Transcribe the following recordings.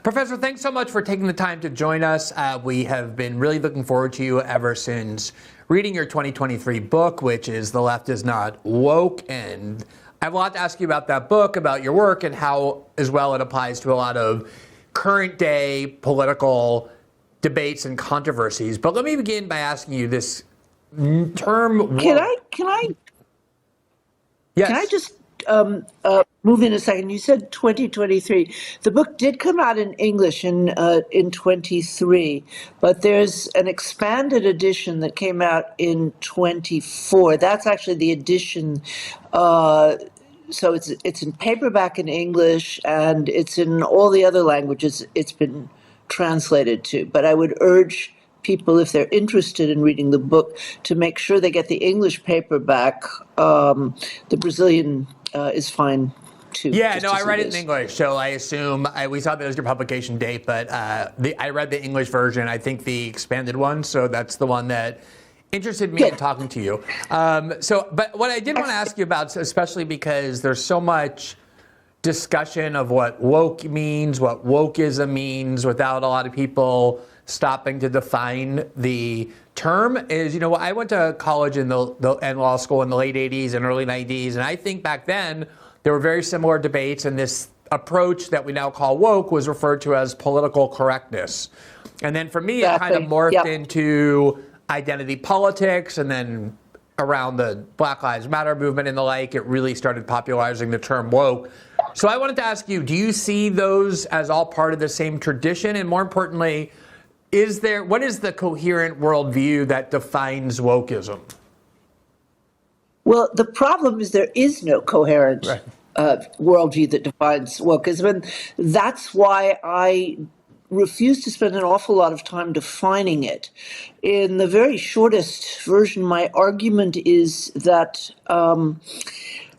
Professor, thanks so much for taking the time to join us. We have been really looking forward to you ever since reading your 2023 book, which is The Left Is Not Woke. And I have a lot to ask you about that book, about your work, and how, as well, it applies to a lot of current day political debates and controversies. But let me begin by asking you this term. Yes. Can I just move in a second? You said 2023. The book did come out in English in 23, but there's an expanded edition that came out in 24. That's actually the edition. So it's in paperback in English, and it's in all the other languages it's been translated to. But I would urge people, if they're interested in reading the book, to make sure they get the English paperback. The Brazilian is fine too. Yeah, no, I read it in English, so I assume we saw that as your publication date, but I read the English version. I think the expanded one, so that's the one that interested me in talking to you. But what I did want to ask you about, especially because there's so much discussion of what woke means, what wokeism means, without a lot of people stopping to define the term, is, I went to college and law school in the late 80s and early 90s, and I think back then there were very similar debates, and this approach that we now call woke was referred to as political correctness. And then for me, it kind of morphed into identity politics, and then around the Black Lives Matter movement and the like, it really started popularizing the term woke. So I wanted to ask you, do you see those as all part of the same tradition? And more importantly, what is the coherent worldview that defines wokeism? Well, the problem is there is no coherent worldview that defines wokeism. And that's why I refuse to spend an awful lot of time defining it. In the very shortest version, my argument is that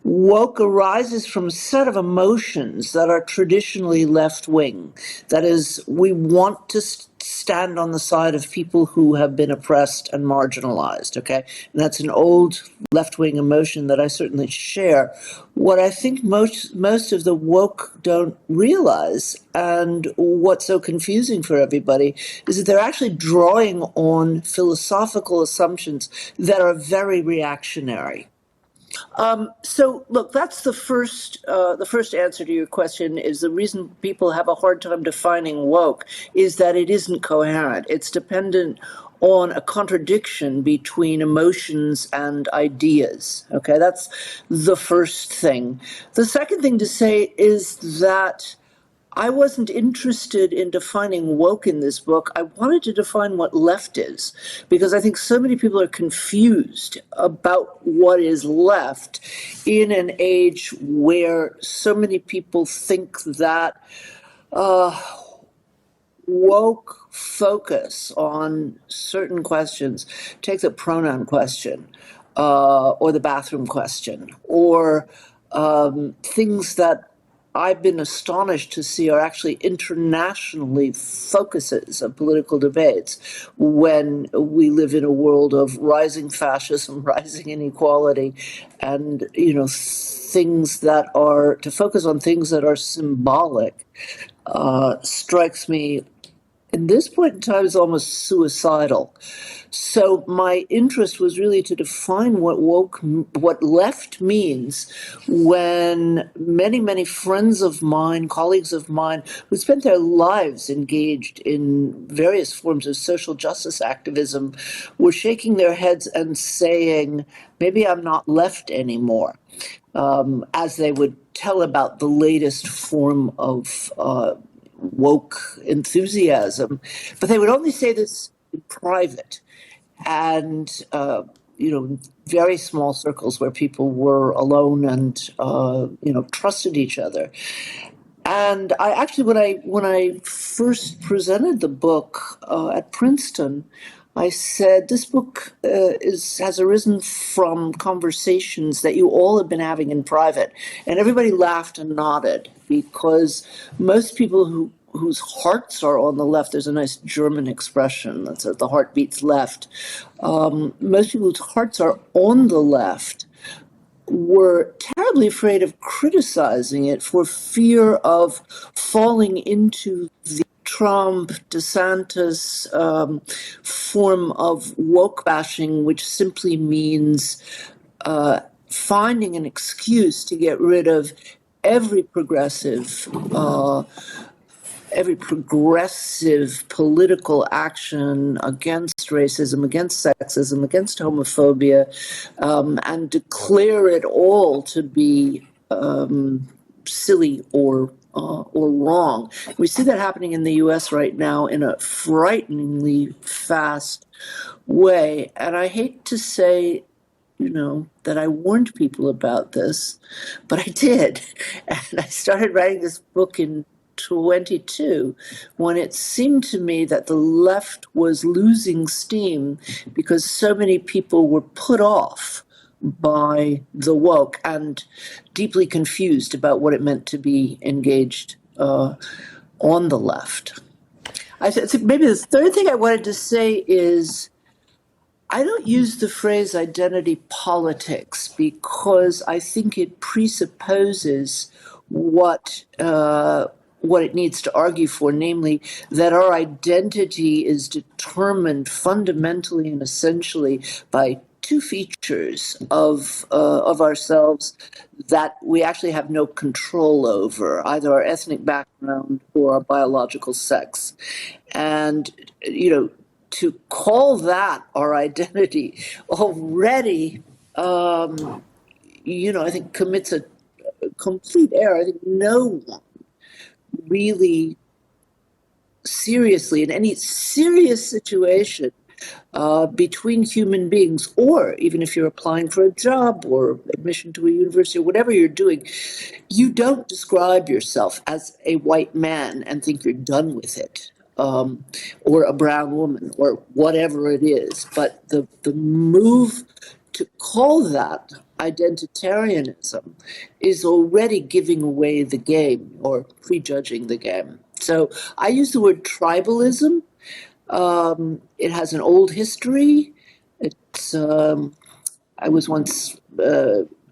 woke arises from a set of emotions that are traditionally left-wing. That is, we want to stand on the side of people who have been oppressed and marginalized, okay? And that's an old left-wing emotion that I certainly share. What I think most of the woke don't realize, and what's so confusing for everybody, is that they're actually drawing on philosophical assumptions that are very reactionary. So look, that's the first answer to your question. Is the reason people have a hard time defining woke is that it isn't coherent. It's dependent on a contradiction between emotions and ideas. Okay, that's the first thing. The second thing to say is that I wasn't interested in defining woke in this book. I wanted to define what left is, because I think so many people are confused about what is left in an age where so many people think that woke focus on certain questions, take the pronoun question, or the bathroom question, or things that I've been astonished to see are actually internationally focuses of political debates when we live in a world of rising fascism, rising inequality, and, things that are, to focus on things that are symbolic, strikes me at this point in time is almost suicidal. So my interest was really to define what left means when many, many friends of mine, colleagues of mine, who spent their lives engaged in various forms of social justice activism, were shaking their heads and saying, maybe I'm not left anymore, as they would tell about the latest form of woke enthusiasm. But they would only say this in private, and very small circles where people were alone and trusted each other. And I actually, when I first presented the book at Princeton, I said this book has arisen from conversations that you all have been having in private, and everybody laughed and nodded, because most people whose hearts are on the left, there's a nice German expression that says the heart beats left. Most people whose hearts are on the left were terrified terribly afraid of criticizing it for fear of falling into the Trump, DeSantis form of woke bashing, which simply means finding an excuse to get rid of every progressive political action against racism, against sexism, against homophobia, and declare it all to be silly or wrong. We see that happening in the U.S. right now in a frighteningly fast way, and I hate to say, that I warned people about this, but I did. And I started writing this book in 22 when it seemed to me that the left was losing steam because so many people were put off by the woke and deeply confused about what it meant to be engaged on the left. I think maybe the third thing I wanted to say is I don't use the phrase identity politics because I think it presupposes what it needs to argue for, namely that our identity is determined fundamentally and essentially by two features of ourselves that we actually have no control over, either our ethnic background or our biological sex. And, to call that our identity already, I think commits a complete error. I think no one really seriously, in any serious situation between human beings, or even if you're applying for a job or admission to a university or whatever you're doing, you don't describe yourself as a white man and think you're done with it. Or a brown woman, or whatever it is. But the move to call that identitarianism is already giving away the game or prejudging the game. So I use the word tribalism. It has an old history. It's I was once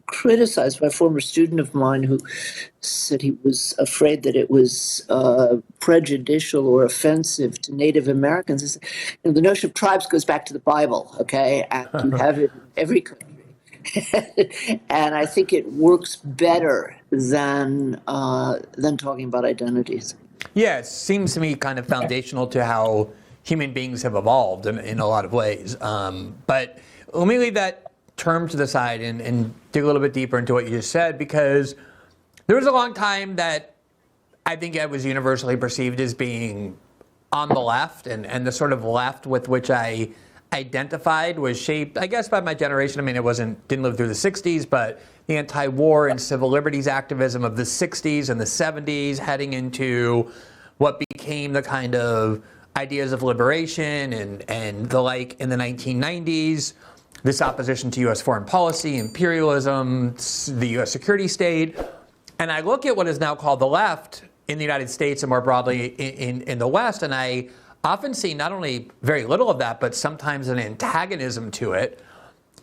criticized by a former student of mine who said he was afraid that it was prejudicial or offensive to Native Americans. He said, the notion of tribes goes back to the Bible, okay? And you have it in every country. And I think it works better than talking about identities. Yeah, it seems to me kind of foundational to how human beings have evolved in a lot of ways. But let me leave that term to the side and dig a little bit deeper into what you just said, because there was a long time that I think I was universally perceived as being on the left, and the sort of left with which I identified was shaped, I guess, by my generation. I mean, didn't live through the 60s, but the anti-war and civil liberties activism of the 60s and the 70s, heading into what became the kind of ideas of liberation and the like in the 1990s. This opposition to U.S. foreign policy, imperialism, the U.S. security state. And I look at what is now called the left in the United States and more broadly in the West, and I often see not only very little of that, but sometimes an antagonism to it.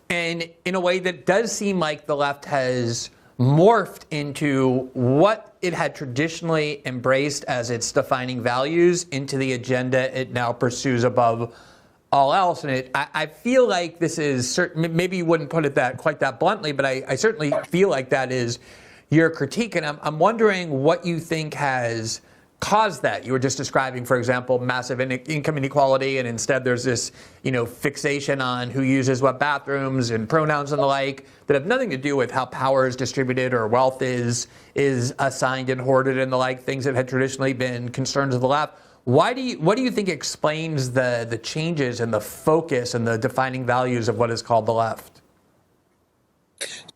And in a way that does seem like the left has morphed into what it had traditionally embraced as its defining values into the agenda it now pursues above all else. And I feel like this is certain, maybe you wouldn't put it quite that bluntly, but I certainly feel like that is your critique. And I'm wondering what you think has caused that. You were just describing, for example, massive income inequality, and instead there's this, fixation on who uses what bathrooms and pronouns and the like that have nothing to do with how power is distributed or wealth is assigned and hoarded and the like, things that had traditionally been concerns of the left. What do you think explains the changes in the focus and the defining values of what is called the left?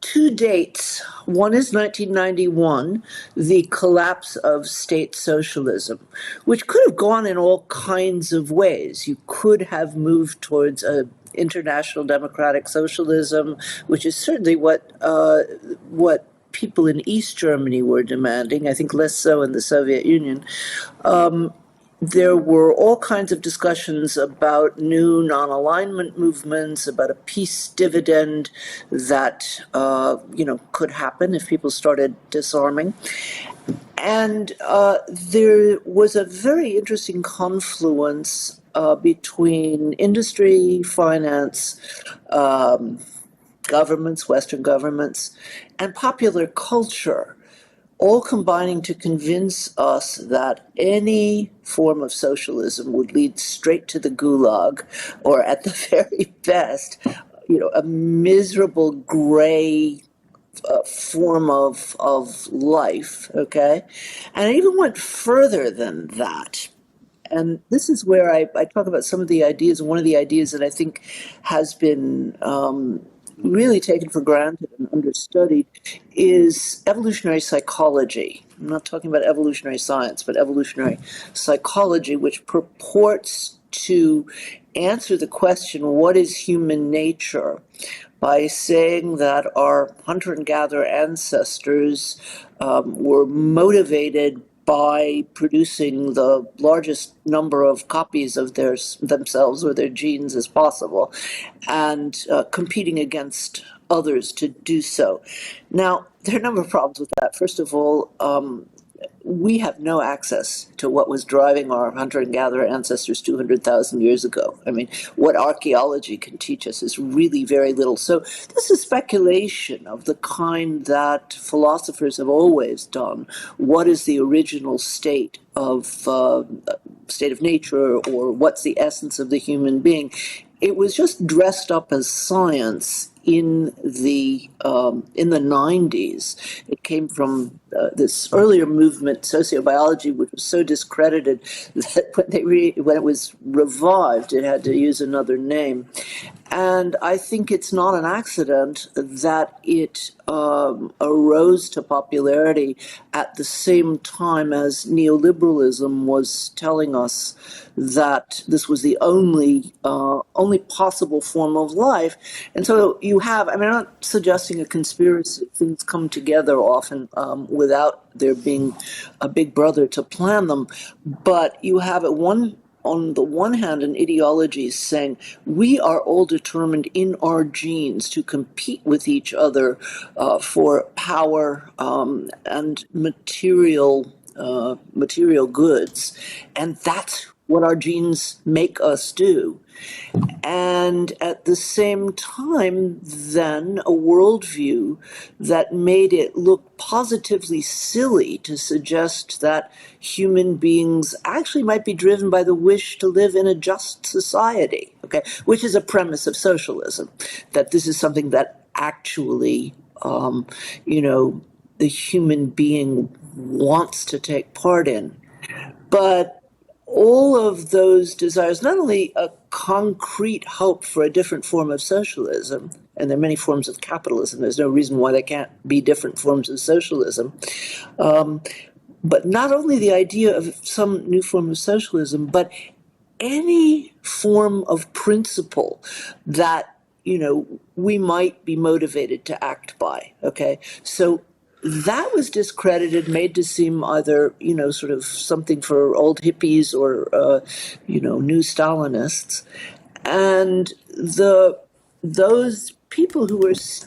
Two dates. One is 1991, the collapse of state socialism, which could have gone in all kinds of ways. You could have moved towards an international democratic socialism, which is certainly what people in East Germany were demanding, I think less so in the Soviet Union. there were all kinds of discussions about new non-alignment movements, about a peace dividend that could happen if people started disarming. And there was a very interesting confluence between industry, finance, governments, Western governments, and popular culture, all combining to convince us that any form of socialism would lead straight to the gulag, or at the very best, a miserable gray form of life, okay? And it even went further than that. And this is where I talk about some of the ideas, and one of the ideas that I think has been really taken for granted and understudied is evolutionary psychology. I'm not talking about evolutionary science, but evolutionary psychology, which purports to answer the question, what is human nature? By saying that our hunter and gatherer ancestors were motivated by producing the largest number of copies of themselves or their genes as possible, and competing against others to do so. Now, there are a number of problems with that. First of all, we have no access to what was driving our hunter and gatherer ancestors 200,000 years ago. I mean, what archaeology can teach us is really very little. So this is speculation of the kind that philosophers have always done. What is the original state of nature, or what's the essence of the human being? It was just dressed up as science in the 90s. It came from this earlier movement, sociobiology, which was so discredited that when it was revived, it had to use another name. And I think it's not an accident that it arose to popularity at the same time as neoliberalism was telling us that this was the only possible form of life. And so you have, I mean, I'm not suggesting a conspiracy. Things come together often without there being a big brother to plan them. But you have on the one hand, an ideology is saying we are all determined in our genes to compete with each other for power and material goods, and that's what our genes make us do. And at the same time, then, a worldview that made it look positively silly to suggest that human beings actually might be driven by the wish to live in a just society, okay, which is a premise of socialism, that this is something that actually, the human being wants to take part in. But all of those desires, not only a concrete hope for a different form of socialism, and there are many forms of capitalism, there's no reason why there can't be different forms of socialism, but not only the idea of some new form of socialism, but any form of principle that we might be motivated to act by, okay? So that was discredited, made to seem either, sort of something for old hippies or, new Stalinists. And those people whose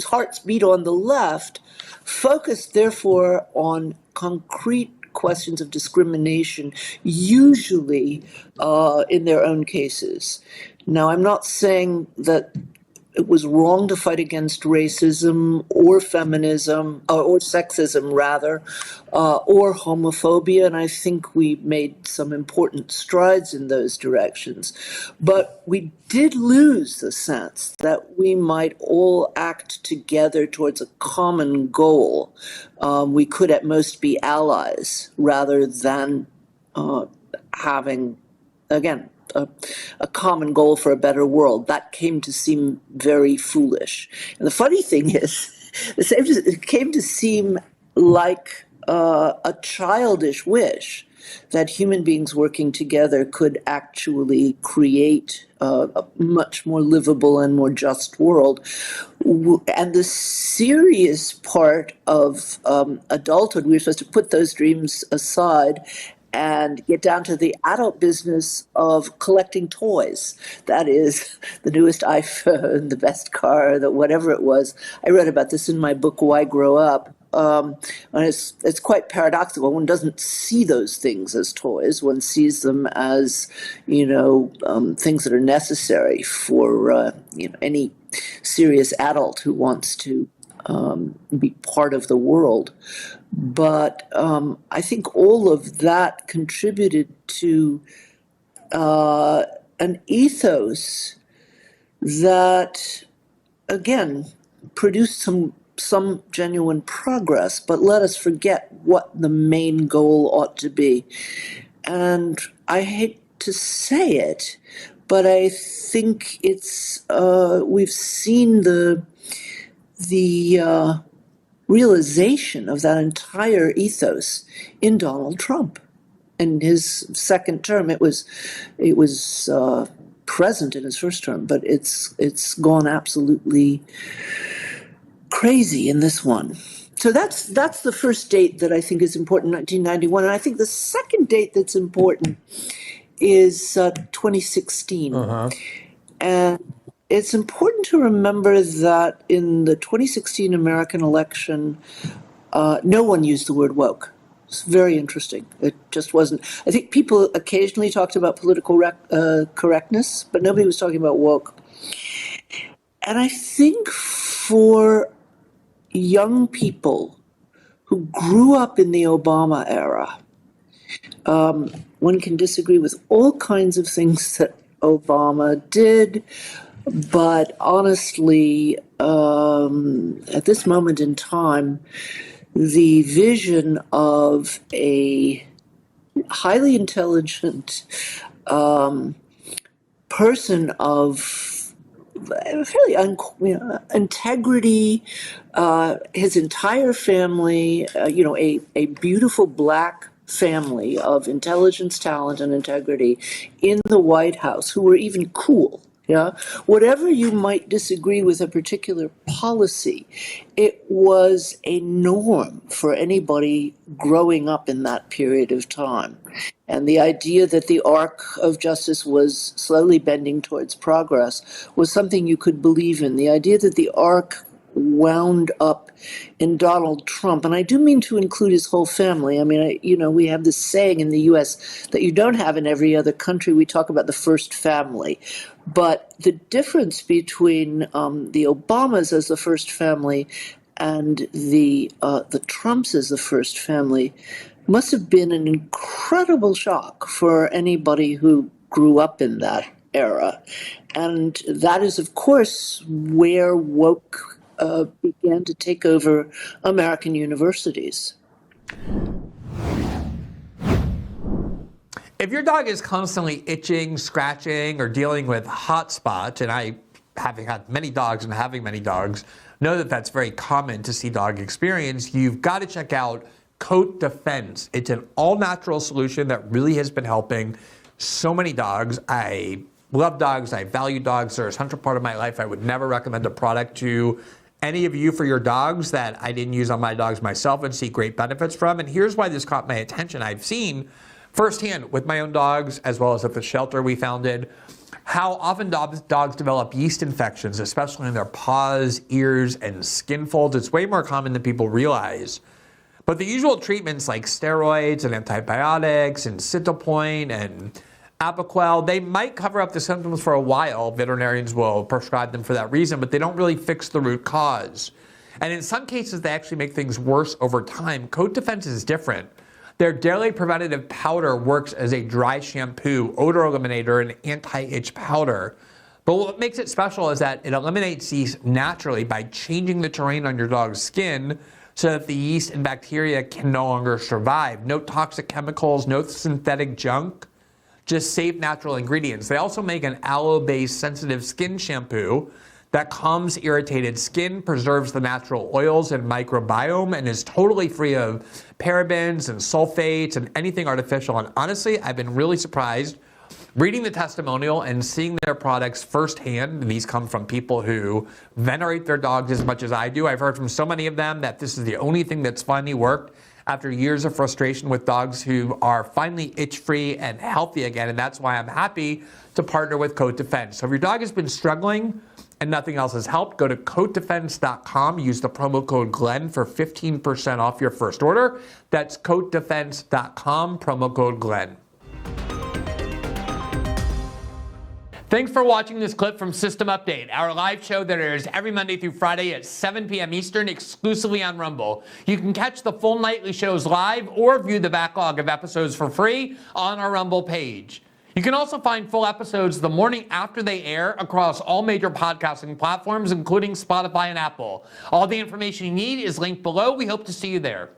hearts beat on the left, focused therefore on concrete questions of discrimination, usually in their own cases. Now, I'm not saying that it was wrong to fight against racism or feminism, or sexism rather, or homophobia, and I think we made some important strides in those directions. But we did lose the sense that we might all act together towards a common goal. We could at most be allies rather than having, again, a common goal for a better world. That came to seem very foolish. And the funny thing is, it came to seem like a childish wish that human beings working together could actually create a much more livable and more just world. And the serious part of adulthood, we were supposed to put those dreams aside and get down to the adult business of collecting toys. That is the newest iPhone, the best car, the whatever it was. I read about this in my book, Why Grow Up. And it's quite paradoxical. One doesn't see those things as toys. One sees them as, things that are necessary for any serious adult who wants to be part of the world. But I think all of that contributed to an ethos that, again, produced some genuine progress, but let us forget what the main goal ought to be. And I hate to say it, but I think it's we've seen the realization of that entire ethos in Donald Trump. In his second term, it was present in his first term, but it's gone absolutely crazy in this one. So that's the first date that I think is important, 1991. And I think the second date that's important is 2016. And it's important to remember that in the 2016 American election, no one used the word woke. It's very interesting. It just wasn't. I think people occasionally talked about political correctness, but nobody was talking about woke. And I think for young people who grew up in the Obama era, one can disagree with all kinds of things that Obama did, but honestly, at this moment in time, the vision of a highly intelligent person of fairly integrity, his entire family, a beautiful black family of intelligence, talent, and integrity in the White House who were even cool. Yeah, whatever you might disagree with a particular policy, it was a norm for anybody growing up in that period of time. And the idea that the arc of justice was slowly bending towards progress was something you could believe in. The idea that the arc wound up in Donald Trump, and I do mean to include his whole family. I mean, we have this saying in the U.S. that you don't have in every other country. We talk about the first family. But the difference between the Obamas as the first family and the Trumps as the first family must have been an incredible shock for anybody who grew up in that era. And that is, of course, where woke began to take over American universities. If your dog is constantly itching, scratching, or dealing with hot spots, and I, having had many dogs and having many dogs, know that that's very common to see dog experience, you've got to check out Coat Defense. It's an all-natural solution that really has been helping so many dogs. I love dogs. I value dogs. They're a central part of my life. I would never recommend a product to any of you for your dogs that I didn't use on my dogs myself and see great benefits from. And here's why this caught my attention. I've seen firsthand with my own dogs, as well as at the shelter we founded, how often dogs develop yeast infections, especially in their paws, ears, and skin folds. It's way more common than people realize. But the usual treatments like steroids and antibiotics and Citopoint and Apoquel, they might cover up the symptoms for a while. Veterinarians will prescribe them for that reason, but they don't really fix the root cause. And in some cases, they actually make things worse over time. Coat Defense is different. Their daily preventative powder works as a dry shampoo, odor eliminator, and anti-itch powder. But what makes it special is that it eliminates yeast naturally by changing the terrain on your dog's skin so that the yeast and bacteria can no longer survive. No toxic chemicals, no synthetic junk, just safe natural ingredients. They also make an aloe-based sensitive skin shampoo that calms irritated skin, preserves the natural oils and microbiome, and is totally free of parabens and sulfates and anything artificial. And honestly, I've been really surprised reading the testimonial and seeing their products firsthand. These come from people who venerate their dogs as much as I do. I've heard from so many of them that this is the only thing that's finally worked. after years of frustration with dogs who are finally itch-free and healthy again, and that's why I'm happy to partner with Coat Defense. So if your dog has been struggling and nothing else has helped, go to coatdefense.com, use the promo code Glenn for 15% off your first order. That's coatdefense.com, promo code Glenn. Thanks for watching this clip from System Update, our live show that airs every Monday through Friday at 7 p.m. Eastern exclusively on Rumble. You can catch the full nightly shows live or view the backlog of episodes for free on our Rumble page. You can also find full episodes the morning after they air across all major podcasting platforms, including Spotify and Apple. All the information you need is linked below. We hope to see you there.